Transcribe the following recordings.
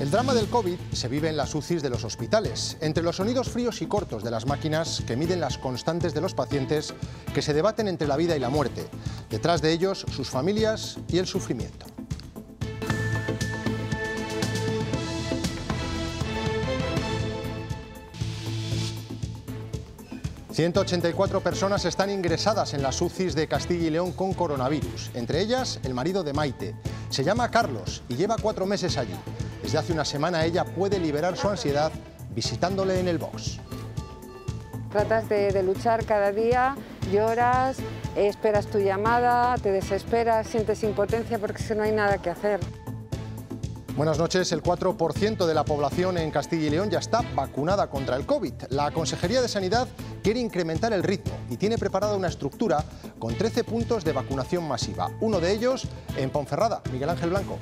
El drama del COVID se vive en las UCIs de los hospitales, entre los sonidos fríos y cortos de las máquinas que miden las constantes de los pacientes que se debaten entre la vida y la muerte. Detrás de ellos, sus familias y el sufrimiento. ...184 personas están ingresadas en las UCIs de Castilla y León con coronavirus. Entre ellas, el marido de Maite. Se llama Carlos y lleva 4 meses allí. Desde hace una semana ella puede liberar su ansiedad visitándole en el box. Tratas de luchar cada día, lloras, esperas tu llamada, te desesperas, sientes impotencia porque es que no hay nada que hacer. Buenas noches. El 4% de la población en Castilla y León ya está vacunada contra el COVID. La Consejería de Sanidad quiere incrementar el ritmo y tiene preparada una estructura con 13 puntos de vacunación masiva. Uno de ellos en Ponferrada. Miguel Ángel Blanco.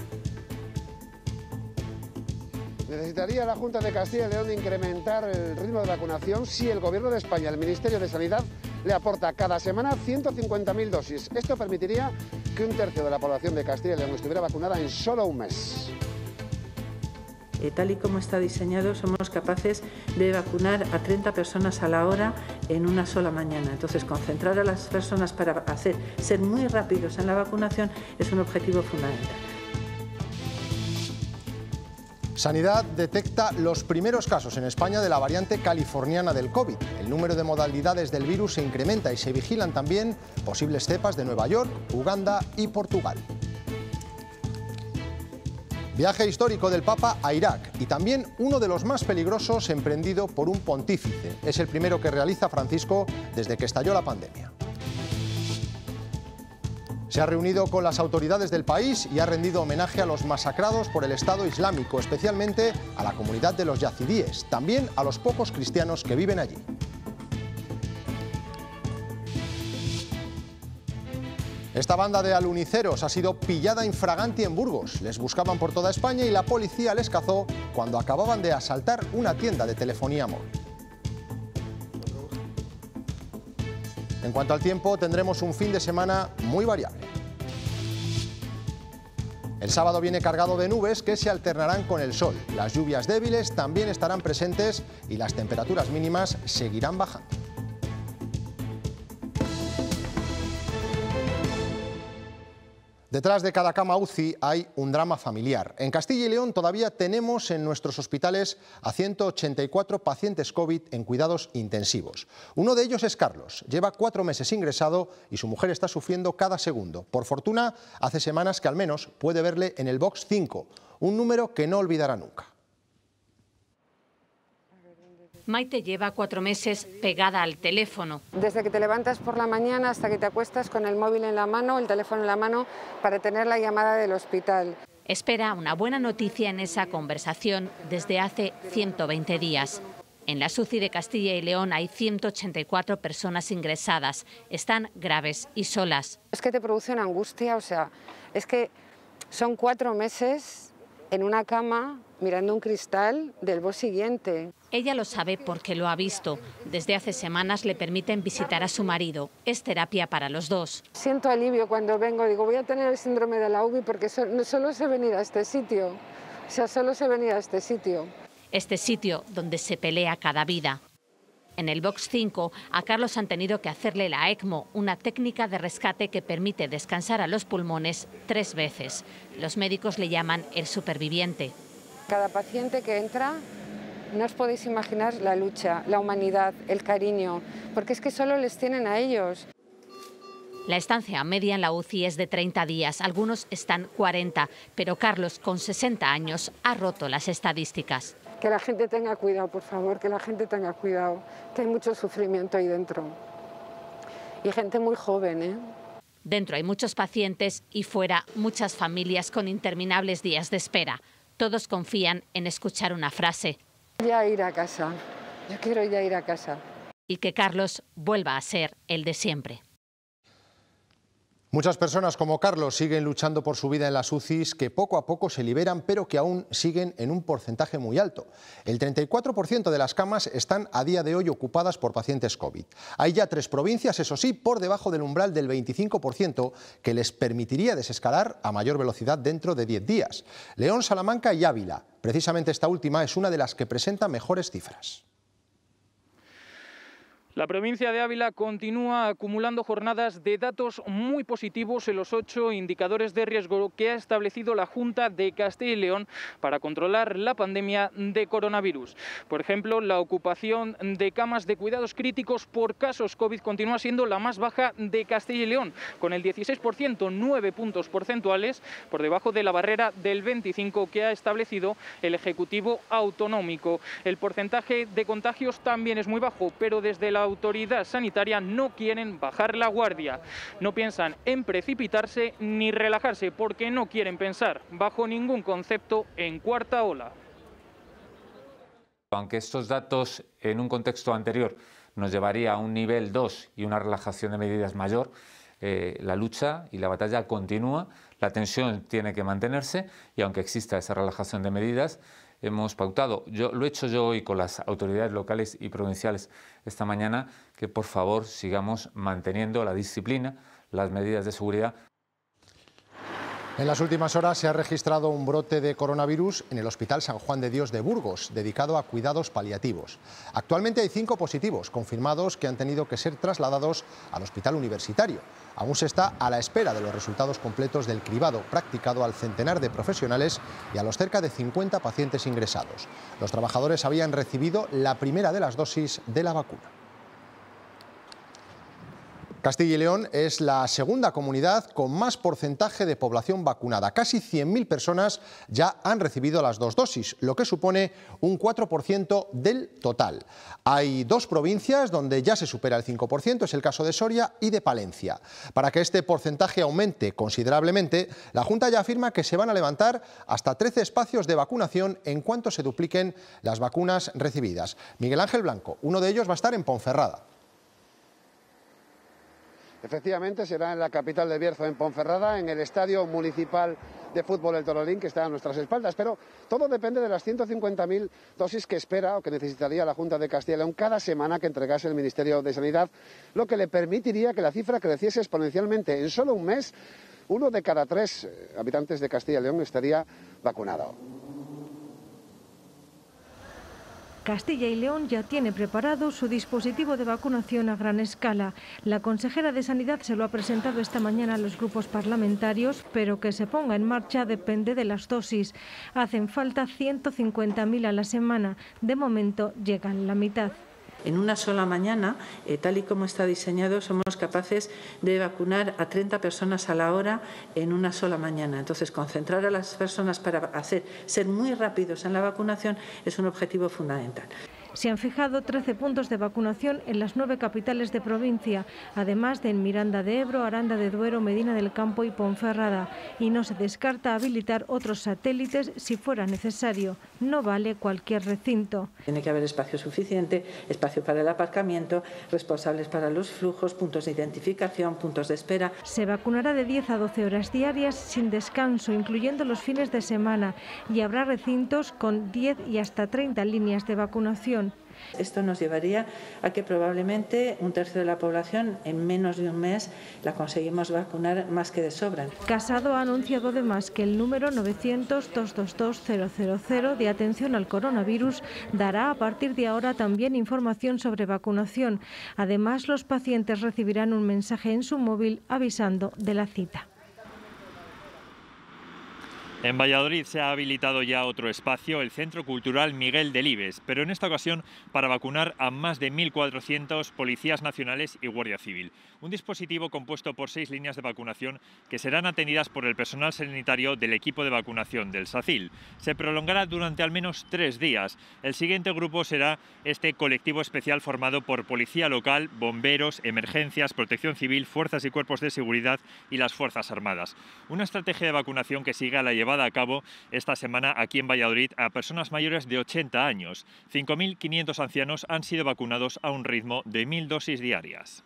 Necesitaría la Junta de Castilla y León de incrementar el ritmo de vacunación si el Gobierno de España, el Ministerio de Sanidad, le aporta cada semana 150.000 dosis. Esto permitiría que 1/3 de la población de Castilla y León estuviera vacunada en solo un mes. Tal y como está diseñado, somos capaces de vacunar a 30 personas a la hora en una sola mañana. Entonces, concentrar a las personas para ser muy rápidos en la vacunación es un objetivo fundamental. Sanidad detecta los primeros casos en España de la variante californiana del COVID. El número de modalidades del virus se incrementa y se vigilan también posibles cepas de Nueva York, Uganda y Portugal. Viaje histórico del Papa a Irak y también uno de los más peligrosos emprendido por un pontífice. Es el primero que realiza Francisco desde que estalló la pandemia. Se ha reunido con las autoridades del país y ha rendido homenaje a los masacrados por el Estado Islámico, especialmente a la comunidad de los yazidíes, también a los pocos cristianos que viven allí. Esta banda de aluniceros ha sido pillada infraganti en Burgos. Les buscaban por toda España y la policía les cazó cuando acababan de asaltar una tienda de telefonía móvil. En cuanto al tiempo, tendremos un fin de semana muy variable. El sábado viene cargado de nubes que se alternarán con el sol. Las lluvias débiles también estarán presentes y las temperaturas mínimas seguirán bajando. Detrás de cada cama UCI hay un drama familiar. En Castilla y León todavía tenemos en nuestros hospitales a 184 pacientes COVID en cuidados intensivos. Uno de ellos es Carlos. Lleva 4 meses ingresado y su mujer está sufriendo cada segundo. Por fortuna, hace semanas que al menos puede verle en el box 5, un número que no olvidará nunca. Maite lleva 4 meses pegada al teléfono. Desde que te levantas por la mañana hasta que te acuestas con el móvil en la mano, el teléfono en la mano, para tener la llamada del hospital. Espera una buena noticia en esa conversación desde hace 120 días. En la UCI de Castilla y León hay 184 personas ingresadas. Están graves y solas. Es que te produce una angustia, o sea, es que son 4 meses en una cama mirando un cristal del box siguiente. Ella lo sabe porque lo ha visto. Desde hace semanas le permiten visitar a su marido. Es terapia para los dos. Siento alivio cuando vengo. Digo, voy a tener el síndrome de la UBI porque solo sé venir a este sitio. O sea, solo sé venir a este sitio. Este sitio donde se pelea cada vida. En el box 5 a Carlos han tenido que hacerle la ECMO, una técnica de rescate que permite descansar a los pulmones 3 veces. Los médicos le llaman el superviviente. Cada paciente que entra, no os podéis imaginar la lucha, la humanidad, el cariño, porque es que solo les tienen a ellos. La estancia media en la UCI es de 30 días, algunos están 40, pero Carlos, con 60 años, ha roto las estadísticas. Que la gente tenga cuidado, por favor, que la gente tenga cuidado, que hay mucho sufrimiento ahí dentro. Y gente muy joven, ¿eh? Dentro hay muchos pacientes y fuera muchas familias con interminables días de espera. Todos confían en escuchar una frase. Ya ir a casa, yo quiero ya ir a casa. Y que Carlos vuelva a ser el de siempre. Muchas personas como Carlos siguen luchando por su vida en las UCIs, que poco a poco se liberan, pero que aún siguen en un porcentaje muy alto. El 34% de las camas están a día de hoy ocupadas por pacientes COVID. Hay ya 3 provincias, eso sí, por debajo del umbral del 25%, que les permitiría desescalar a mayor velocidad dentro de 10 días. León, Salamanca y Ávila. Precisamente esta última es una de las que presenta mejores cifras. La provincia de Ávila continúa acumulando jornadas de datos muy positivos en los 8 indicadores de riesgo que ha establecido la Junta de Castilla y León para controlar la pandemia de coronavirus. Por ejemplo, la ocupación de camas de cuidados críticos por casos COVID continúa siendo la más baja de Castilla y León, con el 16%, 9 puntos porcentuales por debajo de la barrera del 25% que ha establecido el Ejecutivo Autonómico. El porcentaje de contagios también es muy bajo, pero desde la autoridad sanitaria no quieren bajar la guardia. No piensan en precipitarse ni relajarse porque no quieren pensar bajo ningún concepto en cuarta ola. Aunque estos datos en un contexto anterior nos llevaría a un nivel 2 y una relajación de medidas mayor, la lucha y la batalla continúa, la tensión tiene que mantenerse y aunque exista esa relajación de medidas, hemos pautado, lo he hecho yo hoy con las autoridades locales y provinciales esta mañana, que por favor sigamos manteniendo la disciplina, las medidas de seguridad. En las últimas horas se ha registrado un brote de coronavirus en el Hospital San Juan de Dios de Burgos, dedicado a cuidados paliativos. Actualmente hay 5 positivos confirmados que han tenido que ser trasladados al hospital universitario. Aún se está a la espera de los resultados completos del cribado practicado al centenar de profesionales y a los cerca de 50 pacientes ingresados. Los trabajadores habían recibido la primera de las dosis de la vacuna. Castilla y León es la segunda comunidad con más porcentaje de población vacunada. Casi 100.000 personas ya han recibido las 2 dosis, lo que supone un 4% del total. Hay 2 provincias donde ya se supera el 5%, es el caso de Soria y de Palencia. Para que este porcentaje aumente considerablemente, la Junta ya afirma que se van a levantar hasta 13 espacios de vacunación en cuanto se dupliquen las vacunas recibidas. Miguel Ángel Blanco, uno de ellos va a estar en Ponferrada. Efectivamente, será en la capital del Bierzo, en Ponferrada, en el Estadio Municipal de Fútbol El Torolín, que está a nuestras espaldas. Pero todo depende de las 150.000 dosis que espera o que necesitaría la Junta de Castilla y León cada semana que entregase el Ministerio de Sanidad, lo que le permitiría que la cifra creciese exponencialmente. En solo un mes, 1 de cada 3 habitantes de Castilla y León estaría vacunado. Castilla y León ya tiene preparado su dispositivo de vacunación a gran escala. La consejera de Sanidad se lo ha presentado esta mañana a los grupos parlamentarios, pero que se ponga en marcha depende de las dosis. Hacen falta 150.000 a la semana. De momento llegan la mitad. En una sola mañana, tal y como está diseñado, somos capaces de vacunar a 30 personas a la hora en una sola mañana. Entonces, concentrar a las personas para ser muy rápidos en la vacunación es un objetivo fundamental. Se han fijado 13 puntos de vacunación en las 9 capitales de provincia, además de en Miranda de Ebro, Aranda de Duero, Medina del Campo y Ponferrada. Y no se descarta habilitar otros satélites si fuera necesario. No vale cualquier recinto. Tiene que haber espacio suficiente, espacio para el aparcamiento, responsables para los flujos, puntos de identificación, puntos de espera. Se vacunará de 10 a 12 horas diarias sin descanso, incluyendo los fines de semana, y habrá recintos con 10 y hasta 30 líneas de vacunación. Esto nos llevaría a que probablemente un tercio de la población en menos de un mes la conseguimos vacunar más que de sobra. Casado ha anunciado además que el número 900-222-000 de atención al coronavirus dará a partir de ahora también información sobre vacunación. Además, los pacientes recibirán un mensaje en su móvil avisando de la cita. En Valladolid se ha habilitado ya otro espacio, el Centro Cultural Miguel Delibes, pero en esta ocasión para vacunar a más de 1.400 policías nacionales y Guardia Civil. Un dispositivo compuesto por 6 líneas de vacunación que serán atendidas por el personal sanitario del equipo de vacunación del SACIL. Se prolongará durante al menos 3 días. El siguiente grupo será este colectivo especial formado por policía local, bomberos, emergencias, protección civil, fuerzas y cuerpos de seguridad y las Fuerzas Armadas. Una estrategia de vacunación que sigue a la llevada a cabo esta semana aquí en Valladolid a personas mayores de 80 años. 5.500 ancianos han sido vacunados a un ritmo de 1.000 dosis diarias.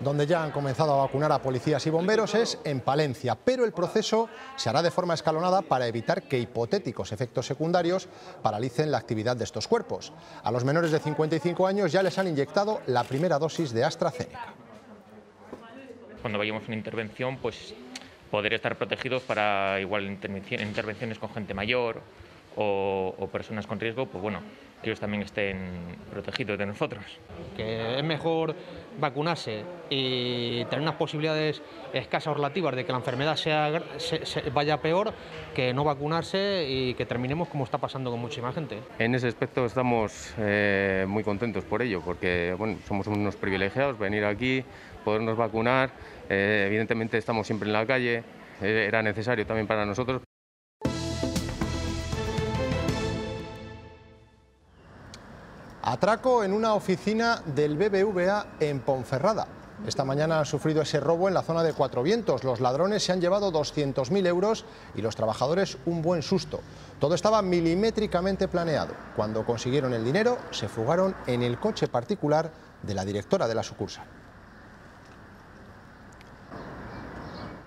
Donde ya han comenzado a vacunar a policías y bomberos es en Palencia, pero el proceso se hará de forma escalonada para evitar que hipotéticos efectos secundarios paralicen la actividad de estos cuerpos. A los menores de 55 años ya les han inyectado la primera dosis de AstraZeneca. Cuando vayamos a una intervención, pues poder estar protegidos para igual intervenciones con gente mayor o personas con riesgo, pues bueno, que ellos también estén protegidos de nosotros. Que es mejor vacunarse y tener unas posibilidades escasas o relativas de que la enfermedad vaya peor que no vacunarse y que terminemos como está pasando con muchísima gente. En ese aspecto estamos muy contentos por ello, porque bueno, somos unos privilegiados, venir aquí, podernos vacunar, evidentemente estamos siempre en la calle, era necesario también para nosotros. Atraco en una oficina del BBVA en Ponferrada. Esta mañana han sufrido ese robo en la zona de Cuatro Vientos. Los ladrones se han llevado 200.000 euros y los trabajadores un buen susto. Todo estaba milimétricamente planeado. Cuando consiguieron el dinero, se fugaron en el coche particular de la directora de la sucursal.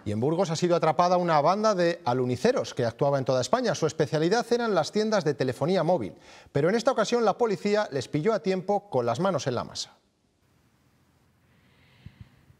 Y en Burgos ha sido atrapada una banda de aluniceros que actuaba en toda España. Su especialidad eran las tiendas de telefonía móvil. Pero en esta ocasión la policía les pilló a tiempo con las manos en la masa.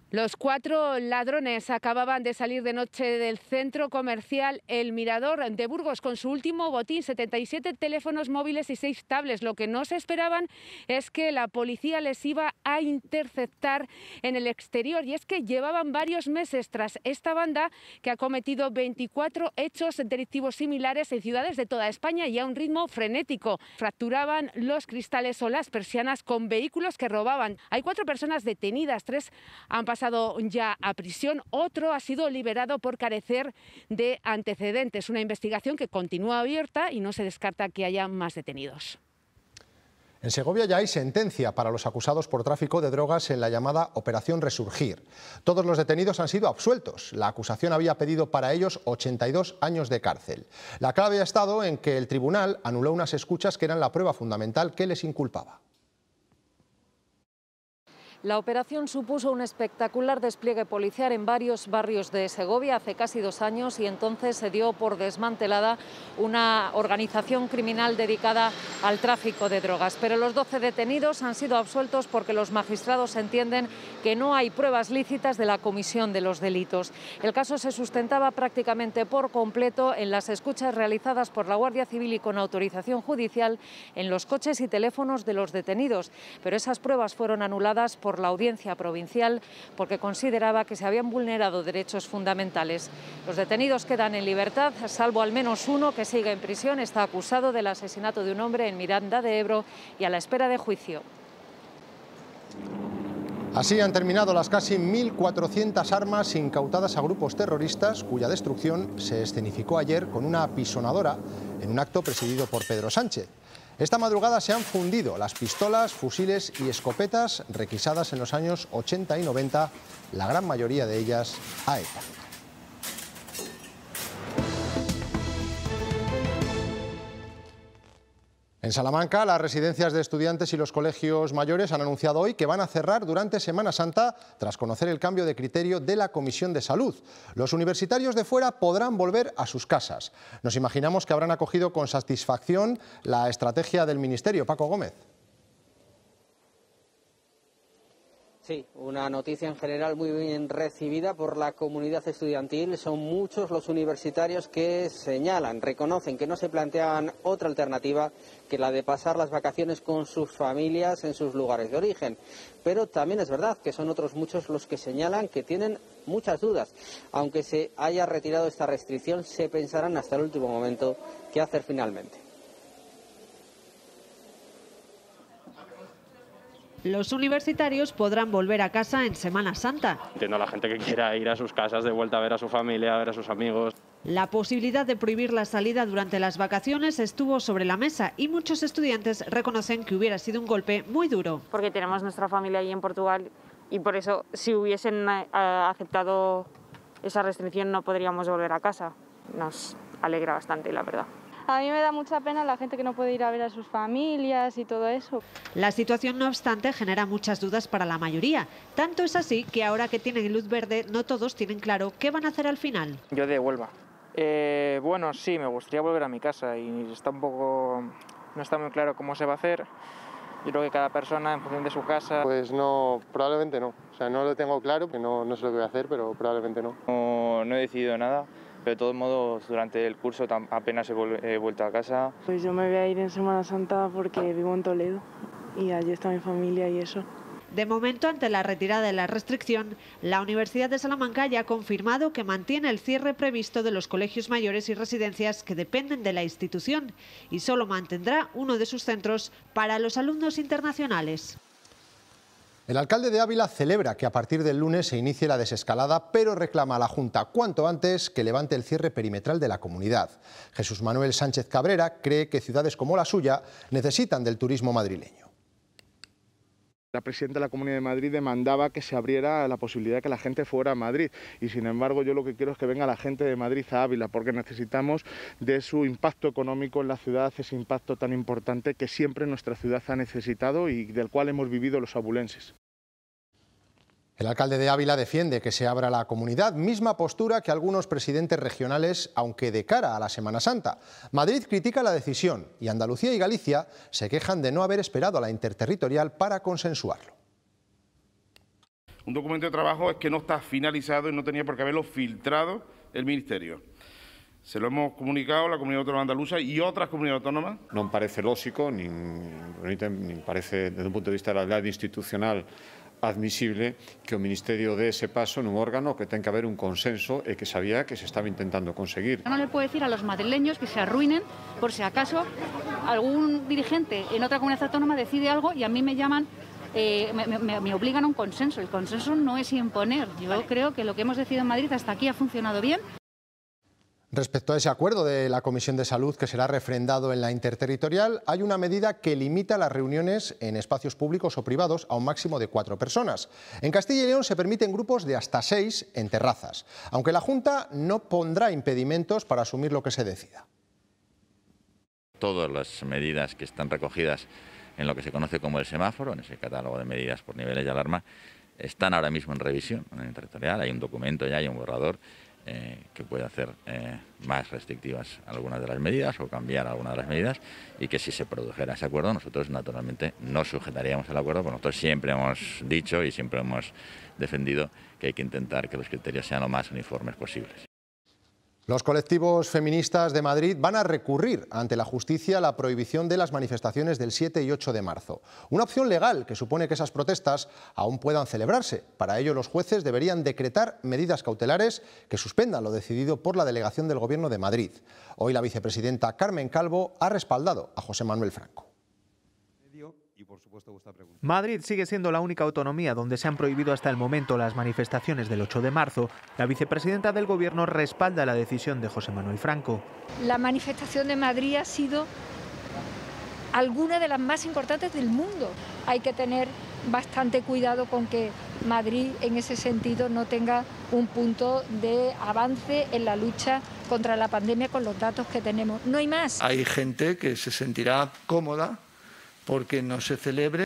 Los 4 ladrones acababan de salir de noche del centro comercial El Mirador de Burgos con su último botín, 77 teléfonos móviles y 6 tablets. Lo que no se esperaban es que la policía les iba a interceptar en el exterior. Y es que llevaban varios meses tras esta banda que ha cometido 24 hechos delictivos similares en ciudades de toda España y a un ritmo frenético. Fracturaban los cristales o las persianas con vehículos que robaban. Hay 4 personas detenidas, 3 han pasado ya a prisión, otro ha sido liberado por carecer de antecedentes. Una investigación que continúa abierta y no se descarta que haya más detenidos. En Segovia ya hay sentencia para los acusados por tráfico de drogas en la llamada Operación Resurgir. Todos los detenidos han sido absueltos. La acusación había pedido para ellos 82 años de cárcel. La clave ha estado en que el tribunal anuló unas escuchas que eran la prueba fundamental que les inculpaba. La operación supuso un espectacular despliegue policial en varios barrios de Segovia hace casi 2 años y entonces se dio por desmantelada una organización criminal dedicada al tráfico de drogas. Pero los 12 detenidos han sido absueltos porque los magistrados entienden que no hay pruebas lícitas de la comisión de los delitos. El caso se sustentaba prácticamente por completo en las escuchas realizadas por la Guardia Civil y con autorización judicial en los coches y teléfonos de los detenidos. Pero esas pruebas fueron anuladas por la Audiencia Provincial porque consideraba que se habían vulnerado derechos fundamentales. Los detenidos quedan en libertad, salvo al menos uno que sigue en prisión. Está acusado del asesinato de un hombre en Miranda de Ebro y a la espera de juicio. Así han terminado las casi 1.400 armas incautadas a grupos terroristas, cuya destrucción se escenificó ayer con una apisonadora en un acto presidido por Pedro Sánchez. Esta madrugada se han fundido las pistolas, fusiles y escopetas requisadas en los años 80 y 90, la gran mayoría de ellas a ETA. En Salamanca, las residencias de estudiantes y los colegios mayores han anunciado hoy que van a cerrar durante Semana Santa tras conocer el cambio de criterio de la Comisión de Salud. Los universitarios de fuera podrán volver a sus casas. Nos imaginamos que habrán acogido con satisfacción la estrategia del Ministerio. Paco Gómez. Sí, una noticia en general muy bien recibida por la comunidad estudiantil. Son muchos los universitarios que señalan, reconocen que no se planteaban otra alternativa que la de pasar las vacaciones con sus familias en sus lugares de origen. Pero también es verdad que son otros muchos los que señalan que tienen muchas dudas. Aunque se haya retirado esta restricción, se pensarán hasta el último momento qué hacer finalmente. Los universitarios podrán volver a casa en Semana Santa. Entiendo a la gente que quiera ir a sus casas de vuelta a ver a su familia, a ver a sus amigos. La posibilidad de prohibir la salida durante las vacaciones estuvo sobre la mesa y muchos estudiantes reconocen que hubiera sido un golpe muy duro. Porque tenemos nuestra familia ahí en Portugal y por eso si hubiesen aceptado esa restricción no podríamos volver a casa. Nos alegra bastante, la verdad. A mí me da mucha pena la gente que no puede ir a ver a sus familias y todo eso. La situación, no obstante, genera muchas dudas para la mayoría. Tanto es así que ahora que tienen luz verde, no todos tienen claro qué van a hacer al final. Yo de Huelva. Bueno, sí, me gustaría volver a mi casa y no está muy claro cómo se va a hacer. Yo creo que cada persona, en función de su casa... Pues no, probablemente no. O sea, no lo tengo claro, que no sé lo que voy a hacer, pero probablemente no. No he decidido nada, pero de todos modos, durante el curso apenas he vuelto a casa. Pues yo me voy a ir en Semana Santa porque vivo en Toledo y allí está mi familia y eso. De momento, ante la retirada de la restricción, la Universidad de Salamanca ya ha confirmado que mantiene el cierre previsto de los colegios mayores y residencias que dependen de la institución y solo mantendrá uno de sus centros para los alumnos internacionales. El alcalde de Ávila celebra que a partir del lunes se inicie la desescalada, pero reclama a la Junta cuanto antes que levante el cierre perimetral de la comunidad. Jesús Manuel Sánchez Cabrera cree que ciudades como la suya necesitan del turismo madrileño. La presidenta de la Comunidad de Madrid demandaba que se abriera la posibilidad de que la gente fuera a Madrid y sin embargo yo lo que quiero es que venga la gente de Madrid a Ávila porque necesitamos de su impacto económico en la ciudad, ese impacto tan importante que siempre nuestra ciudad ha necesitado y del cual hemos vivido los abulenses. El alcalde de Ávila defiende que se abra la comunidad, misma postura que algunos presidentes regionales, aunque de cara a la Semana Santa. Madrid critica la decisión y Andalucía y Galicia se quejan de no haber esperado a la interterritorial para consensuarlo. Un documento de trabajo es que no está finalizado y no tenía por qué haberlo filtrado el Ministerio. Se lo hemos comunicado a la Comunidad Autónoma Andaluza y otras comunidades autónomas. Non parece lógico, ni parece, desde un punto de vista da legalidade institucional, admisible que o Ministerio dé ese paso nun órgano que ten que haber un consenso e que sabía que se estaba intentando conseguir. No le puedo decir a los madrileños que se arruinen por si acaso algún dirigente en otra comunidad autónoma decide algo y a mí me llaman, me obligan a un consenso. El consenso no es imponer. Yo creo que lo que hemos decidido en Madrid hasta aquí ha funcionado bien. Respecto a ese acuerdo de la Comisión de Salud que será refrendado en la interterritorial, hay una medida que limita las reuniones en espacios públicos o privados a un máximo de 4 personas. En Castilla y León se permiten grupos de hasta 6 en terrazas, aunque la Junta no pondrá impedimentos para asumir lo que se decida. Todas las medidas que están recogidas en lo que se conoce como el semáforo, en ese catálogo de medidas por niveles de alarma, están ahora mismo en revisión en la interterritorial. Hay un documento ya, hay un borrador que puede hacer más restrictivas algunas de las medidas o cambiar algunas de las medidas y que si se produjera ese acuerdo nosotros naturalmente no sujetaríamos el acuerdo, porque nosotros siempre hemos dicho y siempre hemos defendido que hay que intentar que los criterios sean lo más uniformes posibles. Los colectivos feministas de Madrid van a recurrir ante la justicia la prohibición de las manifestaciones del 7 y 8 de marzo. Una opción legal que supone que esas protestas aún puedan celebrarse. Para ello, los jueces deberían decretar medidas cautelares que suspendan lo decidido por la delegación del Gobierno de Madrid. Hoy la vicepresidenta Carmen Calvo ha respaldado a José Manuel Franco. Madrid sigue siendo la única autonomía donde se han prohibido hasta el momento las manifestaciones del 8 de marzo. La vicepresidenta del Gobierno respalda la decisión de José Manuel Franco. La manifestación de Madrid ha sido alguna de las más importantes del mundo. Hay que tener bastante cuidado con que Madrid en ese sentido no tenga un punto de avance en la lucha contra la pandemia con los datos que tenemos. No hay más. Hay gente que se sentirá cómoda porque no se celebre.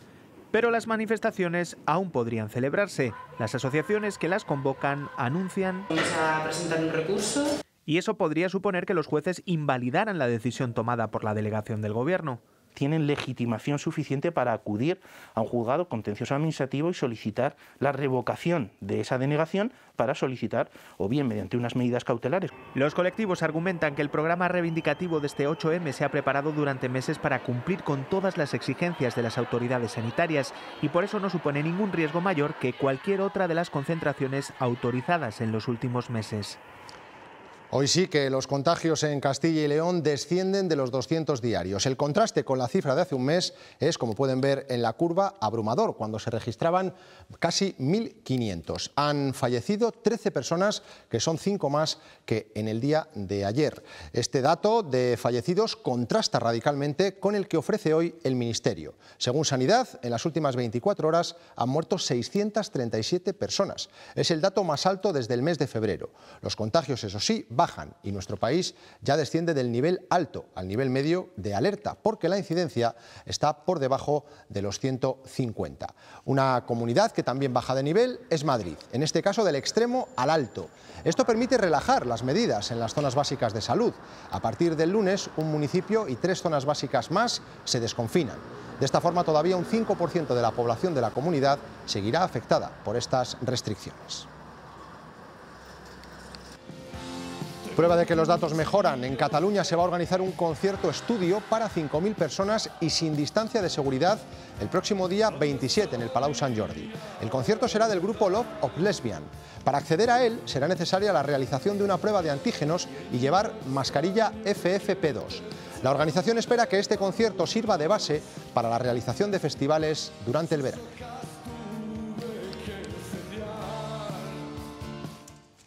Pero las manifestaciones aún podrían celebrarse. Las asociaciones que las convocan anuncian... Vamos a presentar un recurso. Y eso podría suponer que los jueces invalidaran la decisión tomada por la delegación del Gobierno. Tienen legitimación suficiente para acudir a un juzgado contencioso administrativo y solicitar la revocación de esa denegación para solicitar, o bien mediante unas medidas cautelares. Los colectivos argumentan que el programa reivindicativo de este 8M se ha preparado durante meses para cumplir con todas las exigencias de las autoridades sanitarias y por eso no supone ningún riesgo mayor que cualquier otra de las concentraciones autorizadas en los últimos meses. Hoy sí que los contagios en Castilla y León descienden de los 200 diarios. El contraste con la cifra de hace un mes es, como pueden ver en la curva, abrumador, cuando se registraban casi 1.500. Han fallecido 13 personas, que son 5 más que en el día de ayer. Este dato de fallecidos contrasta radicalmente con el que ofrece hoy el Ministerio. Según Sanidad, en las últimas 24 horas han muerto 637 personas. Es el dato más alto desde el mes de febrero. Los contagios, eso sí, bajan y nuestro país ya desciende del nivel alto al nivel medio de alerta, porque la incidencia está por debajo de los 150. Una comunidad que también baja de nivel es Madrid, en este caso del extremo al alto. Esto permite relajar las medidas en las zonas básicas de salud. A partir del lunes, un municipio y 3 zonas básicas más se desconfinan. De esta forma, todavía un 5% de la población de la comunidad seguirá afectada por estas restricciones. Prueba de que los datos mejoran. En Cataluña se va a organizar un concierto estudio para 5.000 personas y sin distancia de seguridad el próximo día 27 en el Palau Sant Jordi. El concierto será del grupo Love of Lesbian. Para acceder a él será necesaria la realización de una prueba de antígenos y llevar mascarilla FFP2. La organización espera que este concierto sirva de base para la realización de festivales durante el verano.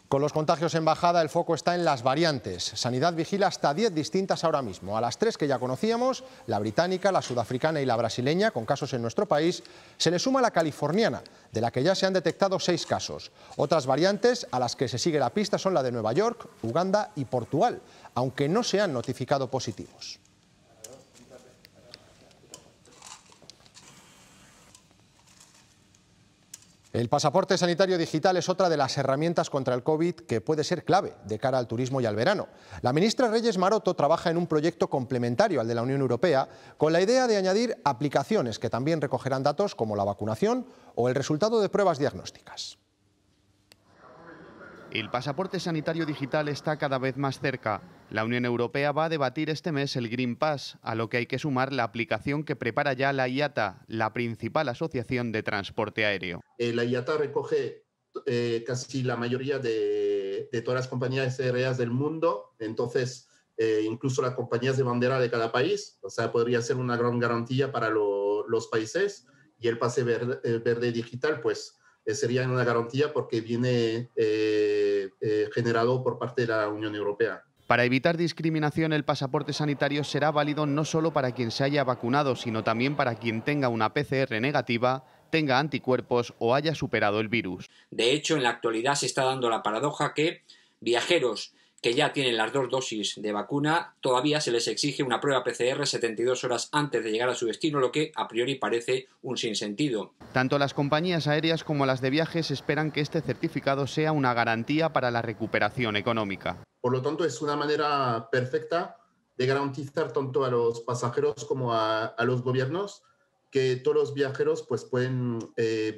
Con los contagios en bajada, el foco está en las variantes. Sanidad vigila hasta 10 distintas ahora mismo. A las 3 que ya conocíamos, la británica, la sudafricana y la brasileña, con casos en nuestro país, se le suma la californiana, de la que ya se han detectado 6 casos. Otras variantes a las que se sigue la pista son la de Nueva York, Uganda y Portugal, aunque no se han notificado positivos. El pasaporte sanitario digital es otra de las herramientas contra el COVID que puede ser clave de cara al turismo y al verano. La ministra Reyes Maroto trabaja en un proyecto complementario al de la Unión Europea con la idea de añadir aplicaciones que también recogerán datos como la vacunación o el resultado de pruebas diagnósticas. El pasaporte sanitario digital está cada vez más cerca. La Unión Europea va a debatir este mes el Green Pass, a lo que hay que sumar la aplicación que prepara ya la IATA, la principal asociación de transporte aéreo. La IATA recoge casi la mayoría de todas las compañías aéreas del mundo, entonces incluso las compañías de bandera de cada país, o sea, podría ser una gran garantía para los países, y el pase verde digital, pues sería una garantía porque viene generado por parte de la Unión Europea. Para evitar discriminación, el pasaporte sanitario será válido no solo para quien se haya vacunado, sino también para quien tenga una PCR negativa, tenga anticuerpos o haya superado el virus. De hecho, en la actualidad se está dando la paradoja que viajeros que ya tienen las 2 dosis de vacuna, todavía se les exige una prueba PCR 72 horas antes de llegar a su destino, lo que a priori parece un sinsentido. Tanto las compañías aéreas como las de viajes esperan que este certificado sea una garantía para la recuperación económica. Por lo tanto, es una manera perfecta de garantizar tanto a los pasajeros como a los gobiernos que todos los viajeros pues, pueden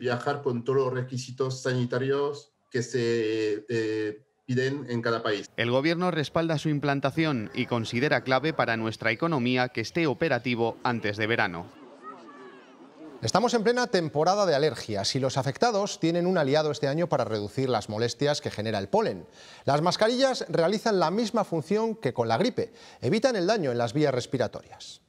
viajar con todos los requisitos sanitarios que se piden en cada país. El gobierno respalda su implantación y considera clave para nuestra economía que esté operativo antes de verano. Estamos en plena temporada de alergias y los afectados tienen un aliado este año para reducir las molestias que genera el polen. Las mascarillas realizan la misma función que con la gripe, evitan el daño en las vías respiratorias.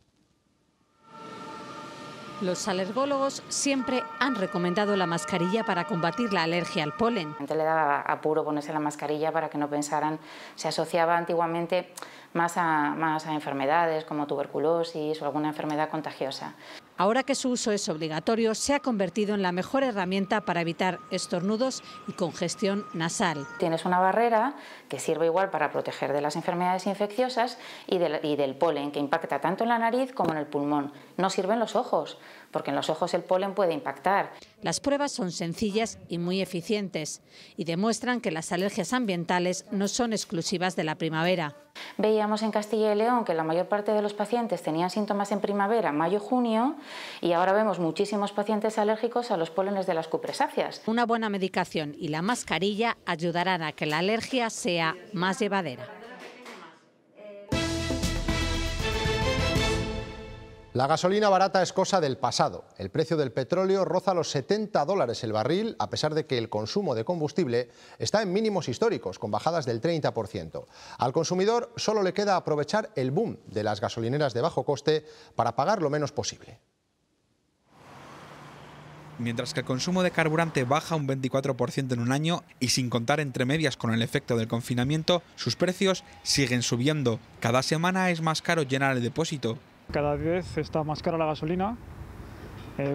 Los alergólogos siempre han recomendado la mascarilla para combatir la alergia al polen. A la gente le daba apuro ponerse la mascarilla para que no pensaran, se asociaba antiguamente más a enfermedades como tuberculosis o alguna enfermedad contagiosa. Ahora que su uso es obligatorio, se ha convertido en la mejor herramienta para evitar estornudos y congestión nasal. Tienes una barrera que sirve igual para proteger de las enfermedades infecciosas y del polen, que impacta tanto en la nariz como en el pulmón. No sirven los ojos, porque en los ojos el polen puede impactar. Las pruebas son sencillas y muy eficientes y demuestran que las alergias ambientales no son exclusivas de la primavera. Veíamos en Castilla y León que la mayor parte de los pacientes tenían síntomas en primavera, mayo, junio, y ahora vemos muchísimos pacientes alérgicos a los pólenes de las cupresáceas. Una buena medicación y la mascarilla ayudarán a que la alergia sea más llevadera. La gasolina barata es cosa del pasado. El precio del petróleo roza los $70 el barril, a pesar de que el consumo de combustible está en mínimos históricos, con bajadas del 30%. Al consumidor solo le queda aprovechar el boom de las gasolineras de bajo coste para pagar lo menos posible. Mientras que el consumo de carburante baja un 24% en un año y sin contar entre medias con el efecto del confinamiento, sus precios siguen subiendo. Cada semana es más caro llenar el depósito. Cada vez está más cara la gasolina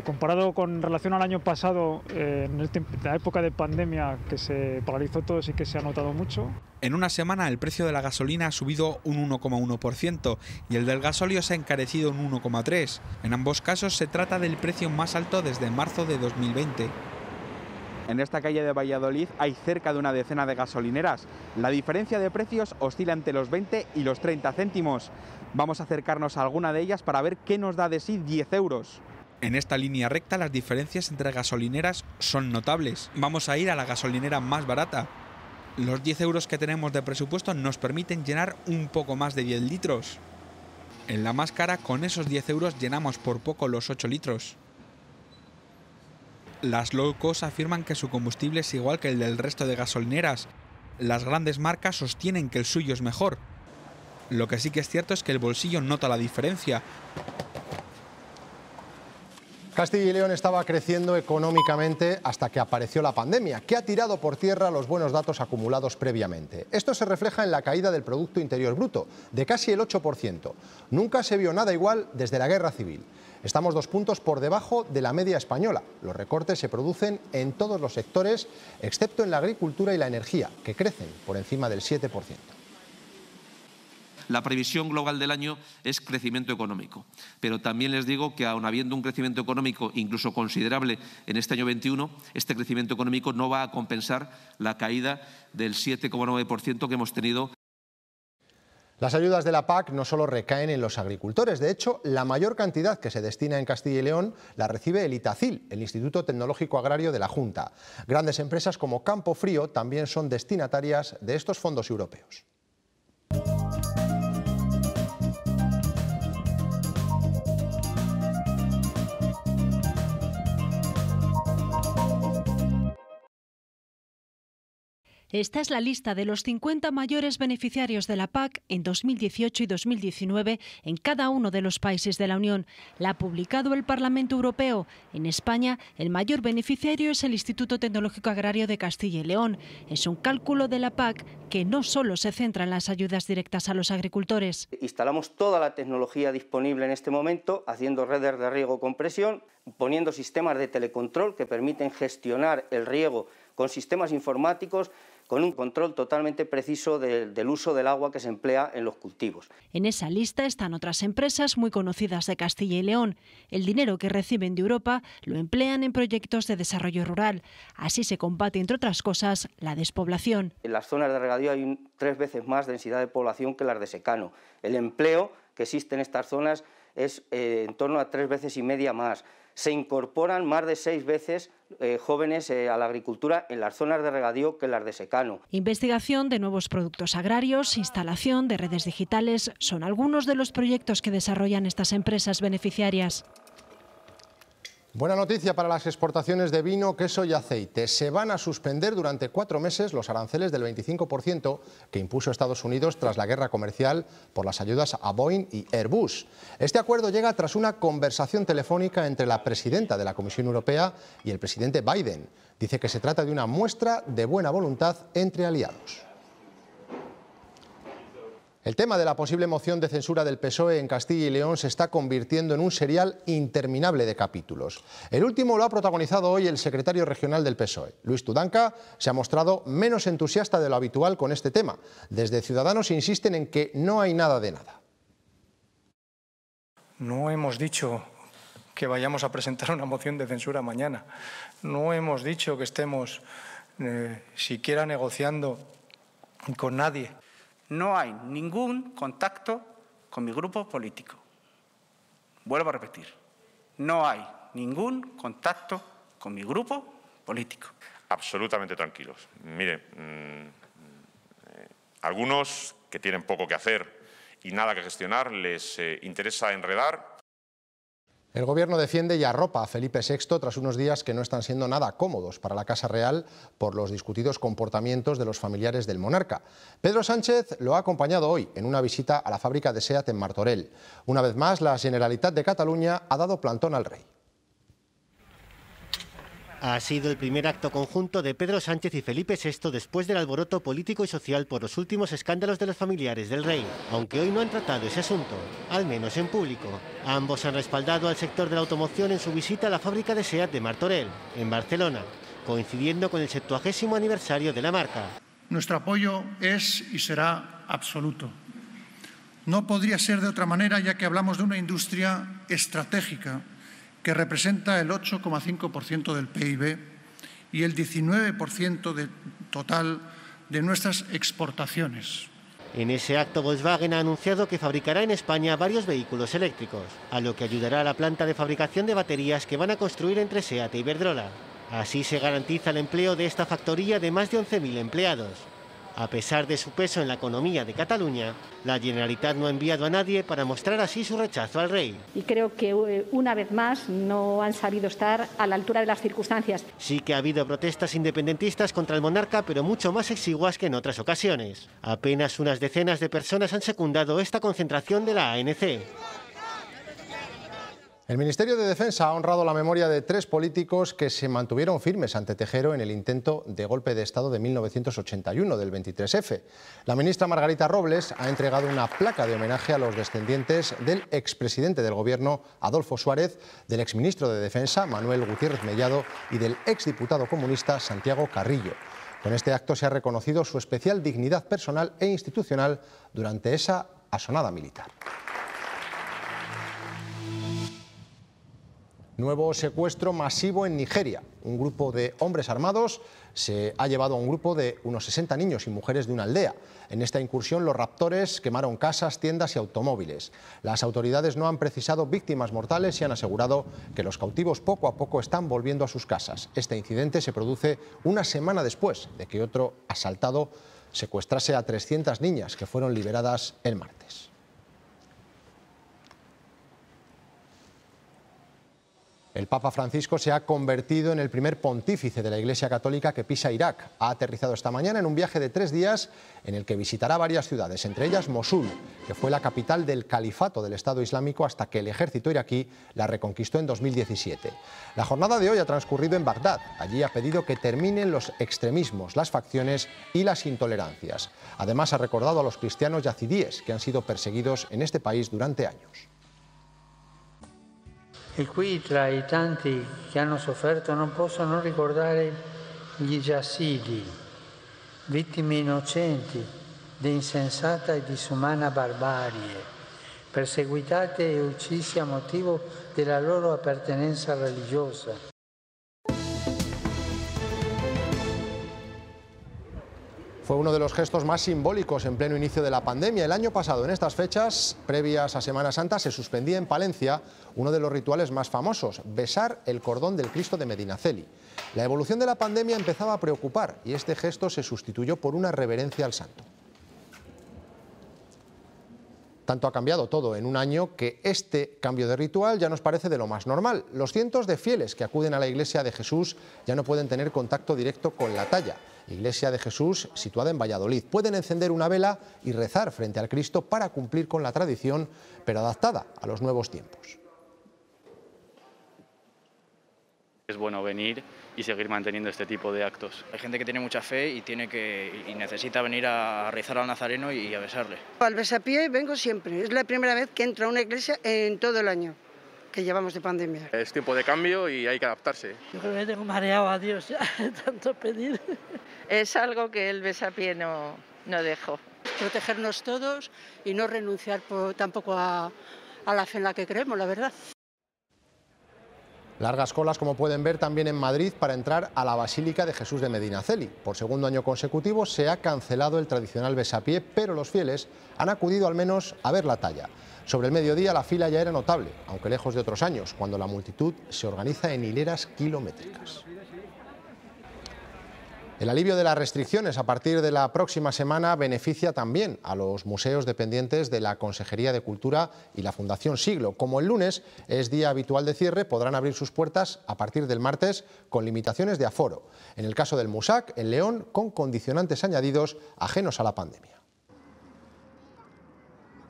Comparado con relación al año pasado, en la época de pandemia, que se paralizó todo, sí que se ha notado mucho. En una semana el precio de la gasolina ha subido un 1,1% y el del gasóleo se ha encarecido un 1,3%. En ambos casos se trata del precio más alto desde marzo de 2020. En esta calle de Valladolid hay cerca de una decena de gasolineras. La diferencia de precios oscila entre los 20 y los 30 céntimos. Vamos a acercarnos a alguna de ellas para ver qué nos da de sí 10 euros. En esta línea recta las diferencias entre gasolineras son notables. Vamos a ir a la gasolinera más barata. Los 10 euros que tenemos de presupuesto nos permiten llenar un poco más de 10 litros. En la más cara, con esos 10 euros llenamos por poco los 8 litros. Las low cost afirman que su combustible es igual que el del resto de gasolineras. Las grandes marcas sostienen que el suyo es mejor. Lo que sí que es cierto es que el bolsillo nota la diferencia. Castilla y León estaba creciendo económicamente hasta que apareció la pandemia, que ha tirado por tierra los buenos datos acumulados previamente. Esto se refleja en la caída del Producto Interior Bruto, de casi el 8%. Nunca se vio nada igual desde la Guerra Civil. Estamos 2 puntos por debajo de la media española. Los recortes se producen en todos los sectores, excepto en la agricultura y la energía, que crecen por encima del 7%. La previsión global del año es crecimiento económico, pero también les digo que aun habiendo un crecimiento económico incluso considerable en este año 21, este crecimiento económico no va a compensar la caída del 7,9% que hemos tenido. Las ayudas de la PAC no solo recaen en los agricultores, de hecho, la mayor cantidad que se destina en Castilla y León la recibe el ITACIL, el Instituto Tecnológico Agrario de la Junta. Grandes empresas como Campofrío también son destinatarias de estos fondos europeos. Esta es la lista de los 50 mayores beneficiarios de la PAC en 2018 y 2019 en cada uno de los países de la Unión. La ha publicado el Parlamento Europeo. En España, el mayor beneficiario es el Instituto Tecnológico Agrario de Castilla y León. Es un cálculo de la PAC que no solo se centra en las ayudas directas a los agricultores. Instalamos toda la tecnología disponible en este momento, haciendo redes de riego con presión, poniendo sistemas de telecontrol que permiten gestionar el riego con sistemas informáticos, con un control totalmente preciso del uso del agua que se emplea en los cultivos. En esa lista están otras empresas muy conocidas de Castilla y León. El dinero que reciben de Europa lo emplean en proyectos de desarrollo rural. Así se combate, entre otras cosas, la despoblación. En las zonas de regadío hay 3 veces más densidad de población que las de secano. El empleo que existe en estas zonas es en torno a 3,5 veces más. Se incorporan más de 6 veces jóvenes a la agricultura en las zonas de regadío que en las de secano. Investigación de nuevos productos agrarios, instalación de redes digitales, son algunos de los proyectos que desarrollan estas empresas beneficiarias. Buena noticia para las exportaciones de vino, queso y aceite. Se van a suspender durante 4 meses los aranceles del 25% que impuso Estados Unidos tras la guerra comercial por las ayudas a Boeing y Airbus. Este acuerdo llega tras una conversación telefónica entre la presidenta de la Comisión Europea y el presidente Biden. Dice que se trata de una muestra de buena voluntad entre aliados. El tema de la posible moción de censura del PSOE en Castilla y León se está convirtiendo en un serial interminable de capítulos. El último lo ha protagonizado hoy el secretario regional del PSOE. Luis Tudanca se ha mostrado menos entusiasta de lo habitual con este tema. Desde Ciudadanos insisten en que no hay nada de nada. No hemos dicho que vayamos a presentar una moción de censura mañana. No hemos dicho que estemos siquiera negociando con nadie. No hay ningún contacto con mi grupo político. Vuelvo a repetir, no hay ningún contacto con mi grupo político. Absolutamente tranquilos. Mire, algunos que tienen poco que hacer y nada que gestionar les interesa enredar. El Gobierno defiende y arropa a Felipe VI tras unos días que no están siendo nada cómodos para la Casa Real por los discutidos comportamientos de los familiares del monarca. Pedro Sánchez lo ha acompañado hoy en una visita a la fábrica de SEAT en Martorell. Una vez más, la Generalitat de Cataluña ha dado plantón al rey. Ha sido el primer acto conjunto de Pedro Sánchez y Felipe VI después del alboroto político y social por los últimos escándalos de los familiares del rey, aunque hoy no han tratado ese asunto, al menos en público. Ambos han respaldado al sector de la automoción en su visita a la fábrica de SEAT de Martorell, en Barcelona, coincidiendo con el 70º aniversario de la marca. Nuestro apoyo es y será absoluto. No podría ser de otra manera, ya que hablamos de una industria estratégica que representa el 8,5% del PIB y el 19% total de nuestras exportaciones. En ese acto, Volkswagen ha anunciado que fabricará en España varios vehículos eléctricos, a lo que ayudará a la planta de fabricación de baterías que van a construir entre SEAT e Iberdrola. Así se garantiza el empleo de esta factoría de más de 11.000 empleados. A pesar de su peso en la economía de Cataluña, la Generalitat no ha enviado a nadie para mostrar así su rechazo al rey. Y creo que una vez más no han sabido estar a la altura de las circunstancias. Sí que ha habido protestas independentistas contra el monarca, pero mucho más exiguas que en otras ocasiones. Apenas unas decenas de personas han secundado esta concentración de la ANC. El Ministerio de Defensa ha honrado la memoria de 3 políticos que se mantuvieron firmes ante Tejero en el intento de golpe de Estado de 1981, del 23F. La ministra Margarita Robles ha entregado una placa de homenaje a los descendientes del expresidente del Gobierno, Adolfo Suárez, del exministro de Defensa, Manuel Gutiérrez Mellado, y del exdiputado comunista, Santiago Carrillo. Con este acto se ha reconocido su especial dignidad personal e institucional durante esa asonada militar. Nuevo secuestro masivo en Nigeria. Un grupo de hombres armados se ha llevado a un grupo de unos 60 niños y mujeres de una aldea. En esta incursión los raptores quemaron casas, tiendas y automóviles. Las autoridades no han precisado víctimas mortales y han asegurado que los cautivos poco a poco están volviendo a sus casas. Este incidente se produce una semana después de que otro asaltado secuestrase a 300 niñas que fueron liberadas el martes. El Papa Francisco se ha convertido en el primer pontífice de la Iglesia Católica que pisa Irak. Ha aterrizado esta mañana en un viaje de 3 días en el que visitará varias ciudades, entre ellas Mosul, que fue la capital del califato del Estado Islámico hasta que el ejército iraquí la reconquistó en 2017. La jornada de hoy ha transcurrido en Bagdad. Allí ha pedido que terminen los extremismos, las facciones y las intolerancias. Además, ha recordado a los cristianos yazidíes que han sido perseguidos en este país durante años. E qui tra i tanti che hanno sofferto non posso non ricordare gli yazidi, vittime innocenti di insensata e disumana barbarie, perseguitate e uccisi a motivo della loro appartenenza religiosa. Fue uno de los gestos más simbólicos en pleno inicio de la pandemia. El año pasado, en estas fechas, previas a Semana Santa, se suspendía en Palencia uno de los rituales más famosos, besar el cordón del Cristo de Medinaceli. La evolución de la pandemia empezaba a preocupar y este gesto se sustituyó por una reverencia al santo. Tanto ha cambiado todo en un año que este cambio de ritual ya nos parece de lo más normal. Los cientos de fieles que acuden a la Iglesia de Jesús ya no pueden tener contacto directo con la talla. Iglesia de Jesús, situada en Valladolid. Pueden encender una vela y rezar frente al Cristo para cumplir con la tradición, pero adaptada a los nuevos tiempos. Es bueno venir y seguir manteniendo este tipo de actos. Hay gente que tiene mucha fe y necesita venir a rezar al Nazareno y a besarle. Al besapié vengo siempre. Es la primera vez que entro a una iglesia en todo el año que llevamos de pandemia. Es tiempo de cambio y hay que adaptarse. Yo creo que tengo mareado a Dios ya, tanto pedir. Es algo que el besapié no dejó. Protegernos todos y no renunciar tampoco a la fe en la que creemos, la verdad. Largas colas, como pueden ver, también en Madrid para entrar a la Basílica de Jesús de Medinaceli. Por segundo año consecutivo se ha cancelado el tradicional besapié, pero los fieles han acudido al menos a ver la talla. Sobre el mediodía la fila ya era notable, aunque lejos de otros años, cuando la multitud se organiza en hileras kilométricas. El alivio de las restricciones a partir de la próxima semana beneficia también a los museos dependientes de la Consejería de Cultura y la Fundación Siglo. Como el lunes es día habitual de cierre, podrán abrir sus puertas a partir del martes con limitaciones de aforo. En el caso del Musac, en León, con condicionantes añadidos ajenos a la pandemia.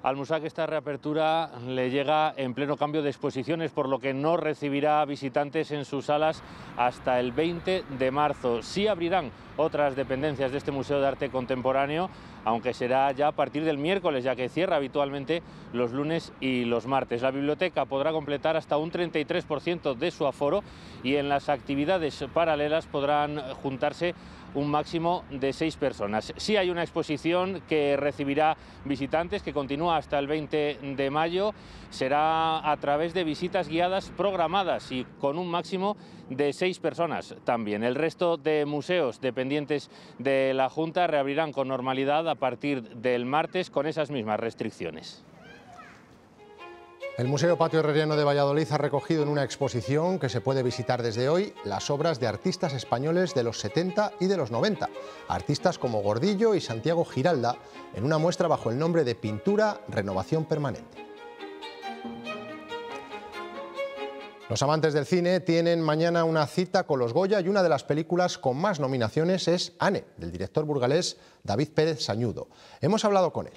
Al Musac esta reapertura le llega en pleno cambio de exposiciones, por lo que no recibirá visitantes en sus salas hasta el 20 de marzo. Sí abrirán otras dependencias de este Museo de Arte Contemporáneo, aunque será ya a partir del miércoles, ya que cierra habitualmente los lunes y los martes. La biblioteca podrá completar hasta un 33% de su aforo y en las actividades paralelas podrán juntarse un máximo de 6 personas. Sí hay una exposición que recibirá visitantes, que continúa hasta el 20 de mayo. Será a través de visitas guiadas programadas y con un máximo de 6 personas también. El resto de museos dependientes de la Junta reabrirán con normalidad a partir del martes con esas mismas restricciones. El Museo Patio Herreriano de Valladolid ha recogido en una exposición que se puede visitar desde hoy las obras de artistas españoles de los 70 y de los 90, artistas como Gordillo y Santiago Giralda, en una muestra bajo el nombre de Pintura Renovación Permanente. Los amantes del cine tienen mañana una cita con los Goya y una de las películas con más nominaciones es Anne, del director burgalés David Pérez Sañudo. Hemos hablado con él.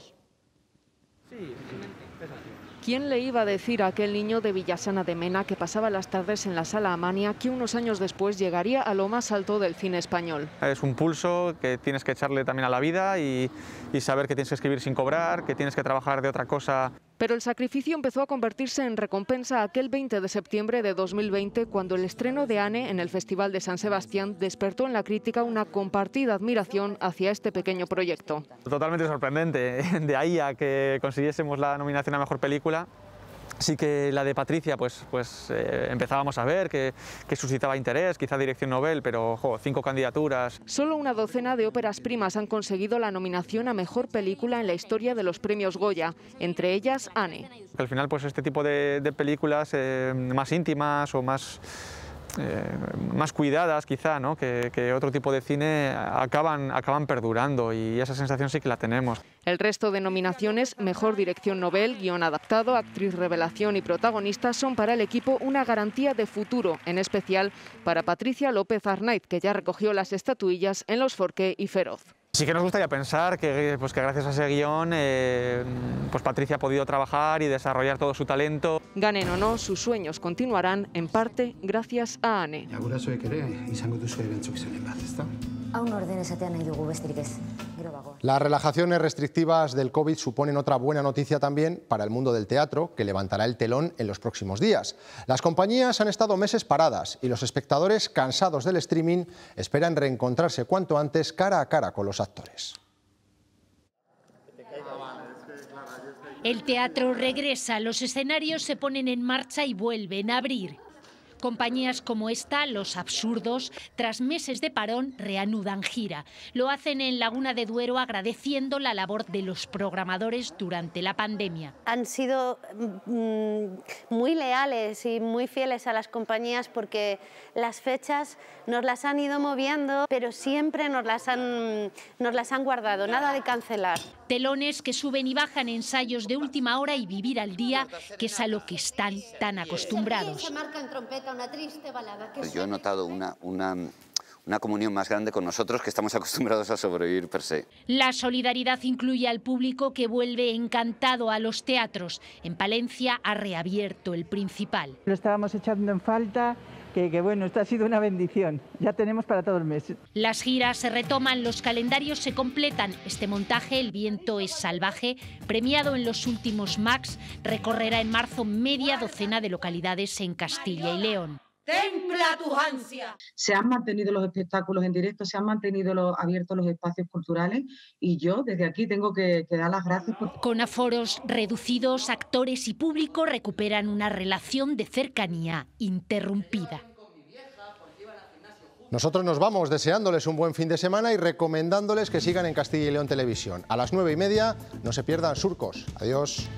¿Quién le iba a decir a aquel niño de Villasana de Mena, que pasaba las tardes en la Sala Amania, que unos años después llegaría a lo más alto del cine español? Es un pulso que tienes que echarle también a la vida y saber que tienes que escribir sin cobrar, que tienes que trabajar de otra cosa. Pero el sacrificio empezó a convertirse en recompensa aquel 20 de septiembre de 2020, cuando el estreno de Anne en el Festival de San Sebastián despertó en la crítica una compartida admiración hacia este pequeño proyecto. Totalmente sorprendente, de ahí a que consiguiésemos la nominación a Mejor Película. Sí que la de Patricia empezábamos a ver que suscitaba interés, quizá dirección Nobel, pero 5 candidaturas. Solo una docena de óperas primas han conseguido la nominación a Mejor Película en la historia de los premios Goya, entre ellas Anne. Al final este tipo de películas más íntimas o más cuidadas quizá, ¿no? que otro tipo de cine acaban perdurando, y esa sensación sí que la tenemos. El resto de nominaciones, Mejor Dirección Nobel, Guión Adaptado, Actriz Revelación y Protagonista, son para el equipo una garantía de futuro, en especial para Patricia López Arnaiz, que ya recogió las estatuillas en Los Forqué y Feroz. Sí que nos gustaría pensar que gracias a ese guión Patricia ha podido trabajar y desarrollar todo su talento. Ganen o no, sus sueños continuarán, en parte, gracias a Anne. Las relajaciones restrictivas del COVID suponen otra buena noticia también para el mundo del teatro, que levantará el telón en los próximos días. Las compañías han estado meses paradas y los espectadores, cansados del streaming, esperan reencontrarse cuanto antes cara a cara con los actores. El teatro regresa, los escenarios se ponen en marcha y vuelven a abrir. Compañías como esta, Los Absurdos, tras meses de parón, reanudan gira. Lo hacen en Laguna de Duero agradeciendo la labor de los programadores durante la pandemia. Han sido muy leales y muy fieles a las compañías, porque las fechas nos las han ido moviendo, pero siempre nos las han guardado, nada de cancelar. Telones que suben y bajan, ensayos de última hora y vivir al día, que es a lo que están tan acostumbrados. Se marca en trompeta una triste balada. Yo he notado una comunión más grande con nosotros, que estamos acostumbrados a sobrevivir per se. La solidaridad incluye al público, que vuelve encantado a los teatros. En Palencia ha reabierto el Principal. Lo estábamos echando en falta. Que bueno, esto ha sido una bendición. Ya tenemos para todo el mes. Las giras se retoman, los calendarios se completan. Este montaje, El viento es salvaje, premiado en los últimos Max, recorrerá en marzo media docena de localidades en Castilla y León. ¡Templa tu ansia! Se han mantenido los espectáculos en directo, se han mantenido abiertos los espacios culturales, y yo desde aquí tengo que dar las gracias. Con aforos reducidos, actores y público recuperan una relación de cercanía interrumpida. Nosotros nos vamos deseándoles un buen fin de semana y recomendándoles que sigan en Castilla y León Televisión. A las 9:30 no se pierdan Surcos. Adiós.